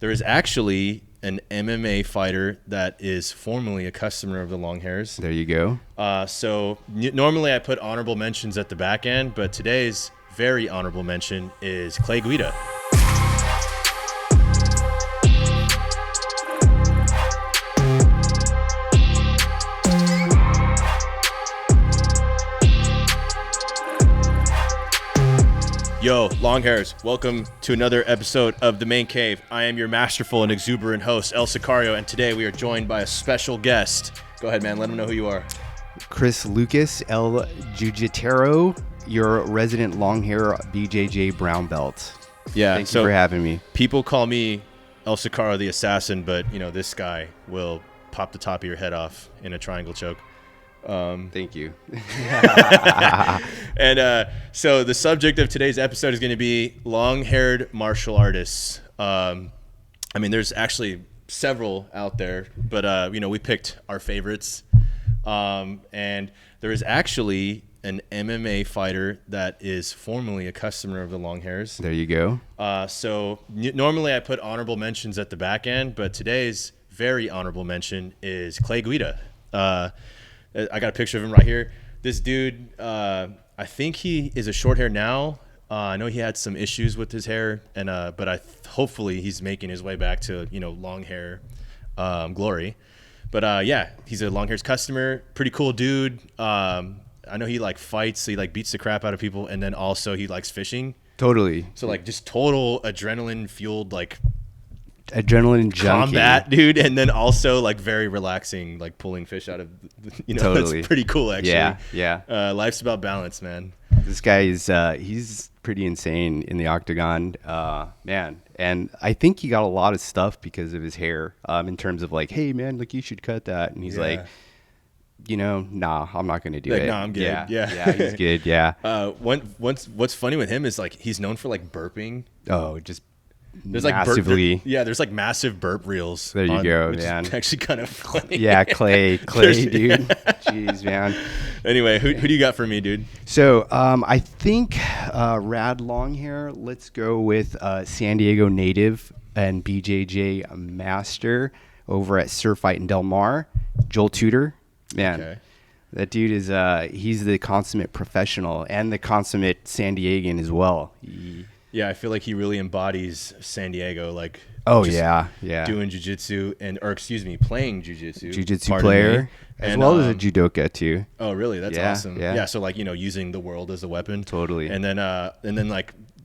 There is actually an MMA fighter that is formerly a customer of the Longhairs. There you go. Normally I put honorable mentions at the back end, but today's very honorable mention is Clay Guida. Yo, Longhairs, welcome to another episode of The Main Cave. I am your masterful and exuberant host, El Sicario, and today we are joined by a special guest. Go ahead, man. Let them know who you are. Chris Lucas, El Jiu-Jitero, your resident long hair BJJ brown belt. Yeah, Thank you for having me. People call me El Sicario the assassin, but you know this guy will pop the top of your head off in a triangle choke. Thank you. And so the subject of today's episode is going to be long-haired martial artists. I mean, there's actually several out there, but we picked our favorites. And there is actually an MMA fighter that is formerly a customer of the Longhairs. There you go. Normally I put honorable mentions at the back end, but today's very honorable mention is Clay Guida. I got a picture of him right here. This dude, I think he is a short hair now. I know he had some issues with his hair, but hopefully he's making his way back to long hair glory. But yeah, he's a Longhairs customer. Pretty cool dude. I know he fights, so he beats the crap out of people, and then also he likes fishing. Totally. So just total adrenaline fueled adrenaline junkie. Combat dude, and then also very relaxing, pulling fish out of totally. That's pretty cool actually. Yeah. Life's about balance, man. This guy is he's pretty insane in the octagon, man, and I think he got a lot of stuff because of his hair, in terms of hey man, look, you should cut that, and he's nah, I'm not gonna do it. Nah, I'm good. Yeah, he's good. Yeah. What's funny with him is he's known for burping. Oh, just there's massively. there's massive burp reels. There you go, which man. Is actually kind of funny. Yeah, Clay, dude. Jeez, man. Anyway, who do you got for me, dude? So I think rad long hair. Let's go with San Diego native and BJJ master over at Surf Fight in Del Mar, Joel Tudor. Man, okay. That dude is he's the consummate professional and the consummate San Diegan as well. Yeah, I feel like he really embodies San Diego, doing jiu-jitsu playing jiu-jitsu. Jiu-jitsu player, as well as a judoka too. Oh, really? That's awesome. Yeah. So using the world as a weapon. Totally. And then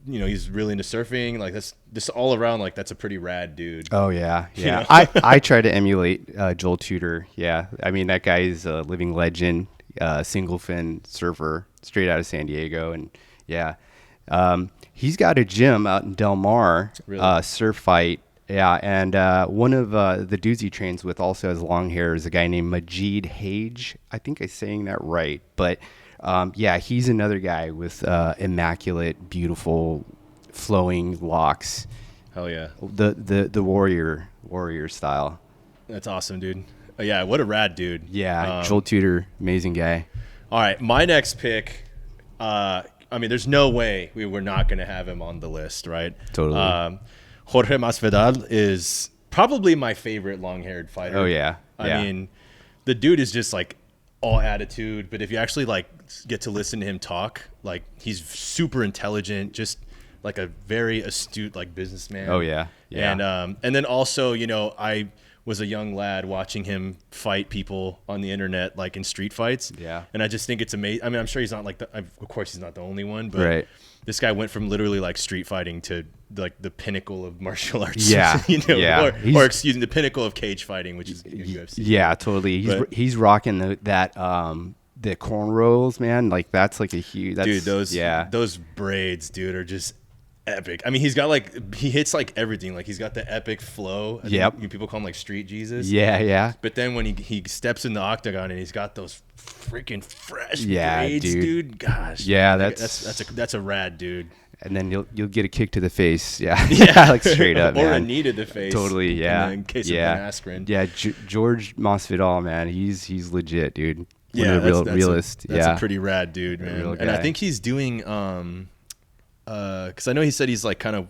he's really into surfing. That's just all around. That's a pretty rad dude. Oh yeah. I try to emulate Joel Tudor. Yeah, I mean that guy is a living legend, single fin surfer straight out of San Diego, and yeah. He's got a gym out in Del Mar, really? Surf Fight. Yeah, and one of the dudes he trains with also has long hair is a guy named Majid Hage. I think I'm saying that right. But yeah, he's another guy with immaculate, beautiful, flowing locks. Hell yeah. The warrior style. That's awesome, dude. Yeah, what a rad dude. Yeah, Joel Tudor, amazing guy. All right, my next pick, I mean, there's no way we were not going to have him on the list, right? Totally. Jorge Masvidal is probably my favorite long-haired fighter. Oh, yeah. I mean, the dude is just all attitude, but if you actually get to listen to him talk, he's super intelligent, just a very astute businessman. Oh, yeah. And then also, I was a young lad watching him fight people on the internet, in street fights. Yeah. And I just think it's amazing. I mean, I'm sure he's not of course he's not the only one, but right. This guy went from literally street fighting to the pinnacle of martial arts. Yeah. Or excuse me, the pinnacle of cage fighting, which is UFC. Yeah, totally. He's rocking the cornrows, man. That's a huge. Dude, those braids, dude, are just epic. I mean, he's got he hits everything. He's got the epic flow. Yep. People call him Street Jesus. Yeah. But then when he steps in the octagon and he's got those freaking fresh braids, dude. Gosh. Yeah, that's a rad dude. And then you'll get a kick to the face. Yeah. Straight up, man. Or a knee to the face. Totally. Yeah. In case of an aspirin. Yeah. George Masvidal, man. He's legit, dude. Yeah. Realist. That's a pretty rad dude, man. And I think he's doing because I know he said he's kind of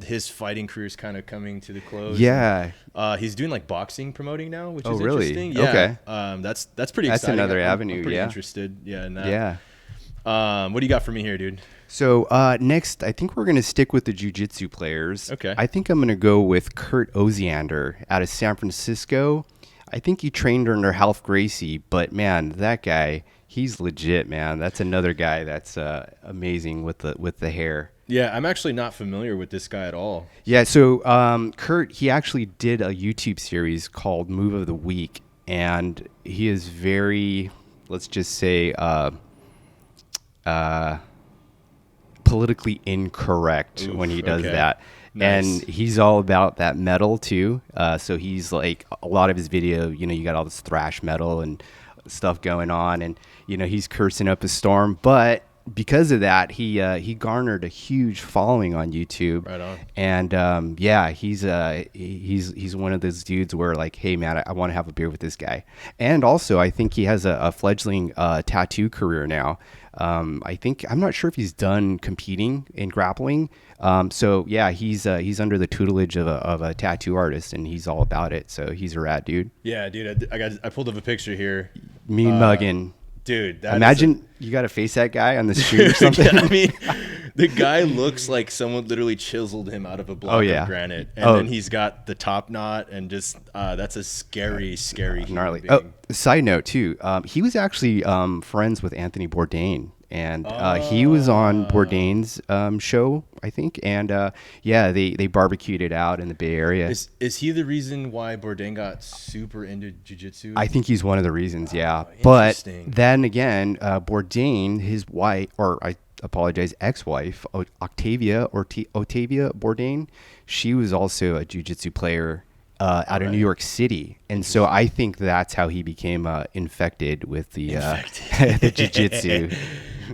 his fighting career is kind of coming to the close. Yeah. He's doing like boxing promoting now, which Oh, is really? interesting. Yeah. Okay. That's pretty That's exciting. another I'm avenue, pretty yeah. interested. Yeah, in that. Yeah. What do you got for me here, dude? So next, I think we're going to stick with the jiu-jitsu players. Okay. I think I'm going to go with Kurt Osiander out of San Francisco. I think he trained under Ralph Gracie, but man, that guy, he's legit, man. That's another guy that's amazing with the hair. Yeah, I'm actually not familiar with this guy at all. Yeah, so Kurt, he actually did a YouTube series called Move of the Week, and he is very, let's just say, politically incorrect when he does that. Nice. And he's all about that metal too. So he's like, a lot of his video, you got all this thrash metal and stuff going on, and he's cursing up a storm. But because of that, he garnered a huge following on YouTube. Right on. And he's one of those dudes where like, hey man, I want to have a beer with this guy. And also, I think he has a fledgling tattoo career now. I'm not sure if he's done competing in grappling. So yeah, he's under the tutelage of a tattoo artist, and he's all about it. So he's a rad dude. Yeah, dude. I pulled up a picture here. Mean mugging. Dude, imagine you got to face that guy on the street or something. I mean, the guy looks like someone literally chiseled him out of a block of granite, and then he's got the top knot, and just that's a scary gnarly. human being. Side note too, he was actually friends with Anthony Bourdain, and he was on Bourdain's show, I think, and they barbecued it out in the Bay Area. Is he the reason why Bourdain got super into jiu-jitsu? I think he's one of the reasons, yeah. But Interesting. then again, Bourdain, his wife, or I apologize, ex-wife, Octavia Bourdain, she was also a jiu-jitsu player out of New York City. And so I think that's how he became infected with the the jiu-jitsu.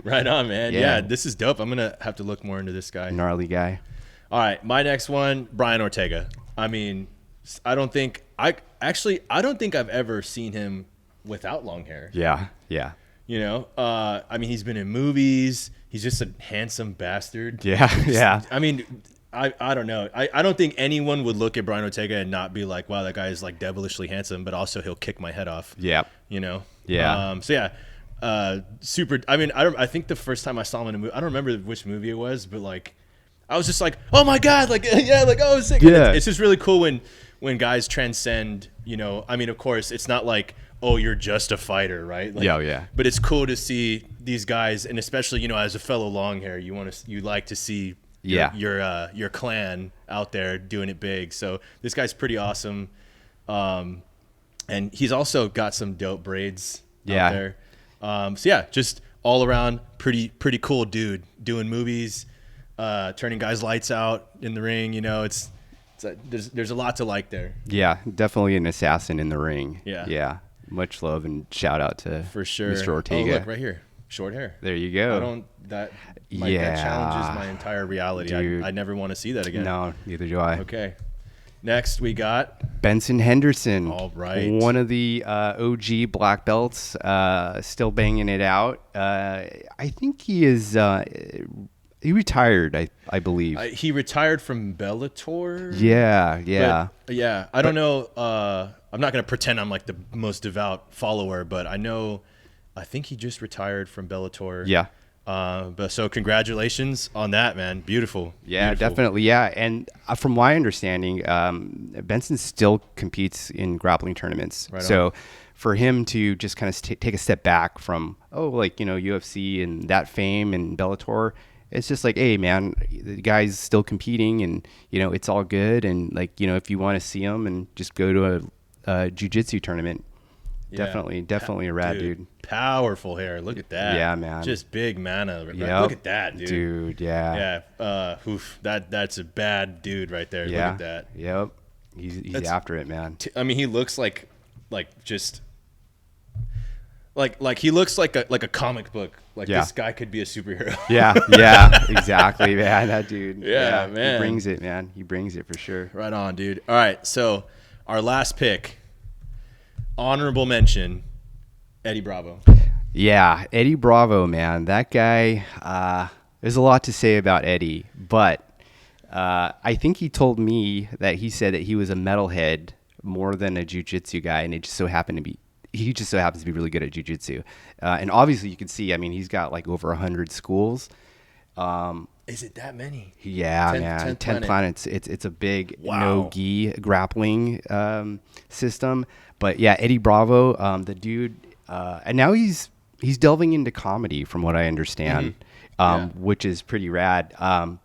Right on, man. Yeah. Yeah, this is dope. I'm going to have to look more into this guy. Gnarly guy. All right, my next one, Brian Ortega. I mean, I don't think I've ever seen him without long hair. Yeah. I mean, he's been in movies. He's just a handsome bastard. Yeah. I mean, I don't know. I don't think anyone would look at Brian Ortega and not be like, wow, that guy is like devilishly handsome, but also he'll kick my head off. Yeah. Yeah. So yeah, super. I mean, I think the first time I saw him in a movie, I don't remember which movie it was, but like, I was just like, oh my God, like, yeah, like, oh, sick. Yeah. It's just really cool when guys transcend, I mean, of course, it's not like, oh, you're just a fighter, right? Like, yeah. But it's cool to see these guys, and especially, as a fellow long hair, you like to see your clan out there doing it big. So this guy's pretty awesome. And he's also got some dope braids out there. So yeah, just all around pretty cool dude doing movies, turning guys' lights out in the ring. There's a lot to like there. Yeah, definitely an assassin in the ring. Yeah. Much love and shout out to for sure, Mr. Ortega. Oh, look right here, short hair. There you go. That challenges my entire reality. I never want to see that again. No, neither do I. Okay. Next, we got Benson Henderson. All right. One of the OG black belts, still banging it out. I think he is. He retired, I believe. He retired from Bellator. Yeah. But, yeah. I don't know. I'm not going to pretend I'm like the most devout follower, but I think he just retired from Bellator. Yeah. But so congratulations on that, man. Beautiful. Yeah, Beautiful. definitely. Yeah. And from my understanding, Benson still competes in grappling tournaments. Right so on. For him to just kind of take a step back from, UFC and that fame and Bellator, it's just like, hey, man, the guy's still competing and, it's all good. And if you want to see him and just go to a jiu-jitsu tournament, definitely a rad dude. Powerful hair. Look at that. Yeah, man. Just big mana. Yep. Look at that, dude. Dude, yeah. Yeah. That's a bad dude right there. Yeah. Look at that. Yep. He's after it, man. I mean, he looks like just like he looks like a comic book. Like this guy could be a superhero. Yeah, exactly, man. That dude. Yeah, man. He brings it, man. He brings it for sure. Right on, dude. All right, so our last pick, honorable mention, Eddie Bravo. Yeah, Eddie Bravo, man. That guy, there's a lot to say about Eddie, but I think he told me that he said that he was a metalhead more than a jiu-jitsu guy, and it just so happened to be he just so happens to be really good at jiu-jitsu. And obviously, you can see. I mean, he's got like over 100 schools. Is it that many? Yeah, man. 10 planets. It's a big no-gi grappling system. But yeah, Eddie Bravo, the dude, and now he's delving into comedy, from what I understand. Which is pretty rad,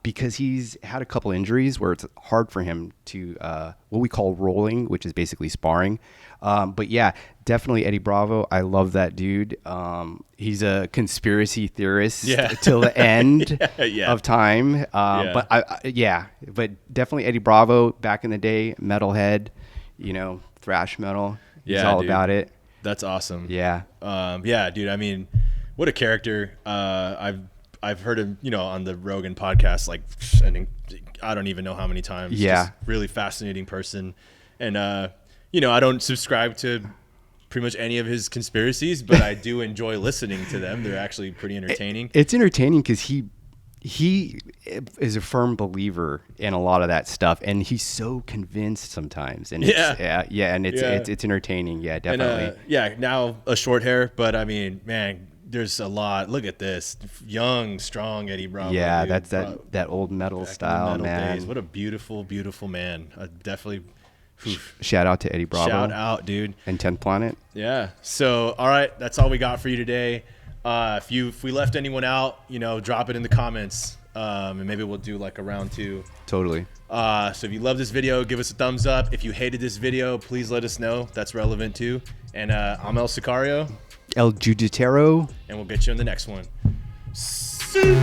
because he's had a couple injuries where it's hard for him to what we call rolling, which is basically sparring. But yeah, definitely Eddie Bravo. I love that dude. He's a conspiracy theorist till the end of time. But definitely Eddie Bravo back in the day, metalhead, thrash metal. He's all dude. About it. That's awesome. Yeah. Dude. I mean, what a character. I've heard him, on the Rogan podcast, like, I don't even know how many times. Yeah. Just really fascinating person. And, I don't subscribe to pretty much any of his conspiracies, but I do enjoy listening to them. They're actually pretty entertaining. It's entertaining because he is a firm believer in a lot of that stuff, and he's so convinced sometimes. And it's entertaining. Yeah, definitely. And, now a short hair, but I mean, man, there's a lot. Look at this young, strong Eddie Bravo. Yeah, dude. That's that old metal style, man. Days. What a beautiful, beautiful man. Definitely. Shout out to Eddie Bravo. Shout out, dude. And 10th Planet. Yeah. So, all right, that's all we got for you today. If we left anyone out, drop it in the comments, and maybe we'll do like a round 2. Totally. So if you love this video, give us a thumbs up. If you hated this video, please let us know. That's relevant too. And I'm El Sicario. El Jiu-Jitero. And we'll get you on the next one. See.